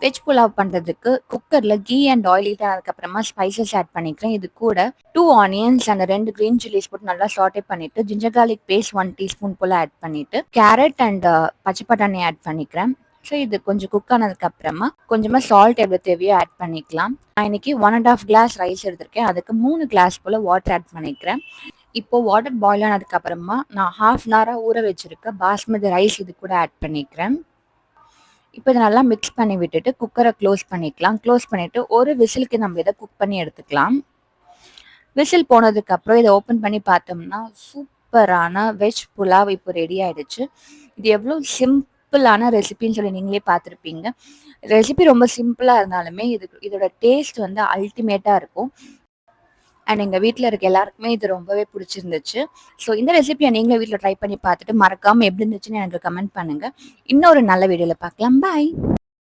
Veg pulao பண்ணுறதுக்கு குக்கரில் key and oil heat ஆனதுக்கப்புறமா ஸ்பைசஸ் ஆட் பண்ணிக்கிறேன். இது கூட 2 ஆனியன்ஸ் அண்ட் 2 கிரீன் சில்லிஸ் போட்டு நல்லா சாட்டே பண்ணிவிட்டு ஜிஞ்சர் கார்லிக் பேஸ்ட் 1 டீஸ்பூன் போல் ஆட் பண்ணிவிட்டு கேரட் அண்ட் பச்சை பட்டாணி ஆட் பண்ணிக்கிறேன். ஸோ இது கொஞ்சம் குக் ஆனதுக்கப்புறமா கொஞ்சமாக சால்ட் எவ்வளோ தேவையோ ஆட் பண்ணிக்கலாம். நான் இன்னைக்கு 1.5 கிளாஸ் ரைஸ் எடுத்திருக்கேன். அதுக்கு 3 கிளாஸ் போல் வாட்டர் ஆட் பண்ணிக்கிறேன். இப்போ வாட்டர் பாயில் ஆனதுக்கப்புறமா நான் ஹாஃப் அன் ஹவராக ஊற வச்சிருக்க பாஸ்மதி ரைஸ் இது கூட ஆட் பண்ணிக்கிறேன். இப்போ இதை நல்லா மிக்ஸ் பண்ணி விட்டுட்டு குக்கரை க்ளோஸ் பண்ணிக்கலாம். க்ளோஸ் பண்ணிவிட்டு ஒரு விசிலுக்கு நம்ம இதை குக் பண்ணி எடுத்துக்கலாம். விசில் போனதுக்கப்புறம் இதை ஓப்பன் பண்ணி பார்த்தோம்னா சூப்பரான வெஜ் புலாவ் இப்போ ரெடி ஆகிடுச்சு. இது எவ்வளோ சிம்பிளான ரெசிபின்னு சொல்லி நீங்களே பார்த்துருப்பீங்க. ரெசிபி ரொம்ப சிம்பிளாக இருந்தாலுமே இதோட டேஸ்ட் வந்து அல்டிமேட்டாக இருக்கும். அண்ட் எங்கள் வீட்டில் இருக்க எல்லாருக்குமே இது ரொம்பவே பிடிச்சிருந்துச்சு. ஸோ இந்த ரெசிபியை நீங்களே வீட்டில் ட்ரை பண்ணி பார்த்துட்டு மறக்காமல் எப்படி இருந்துச்சுன்னு எனக்கு கமெண்ட் பண்ணுங்கள். இன்னொரு நல்ல வீடியோவில் பார்க்கலாம். பாய்.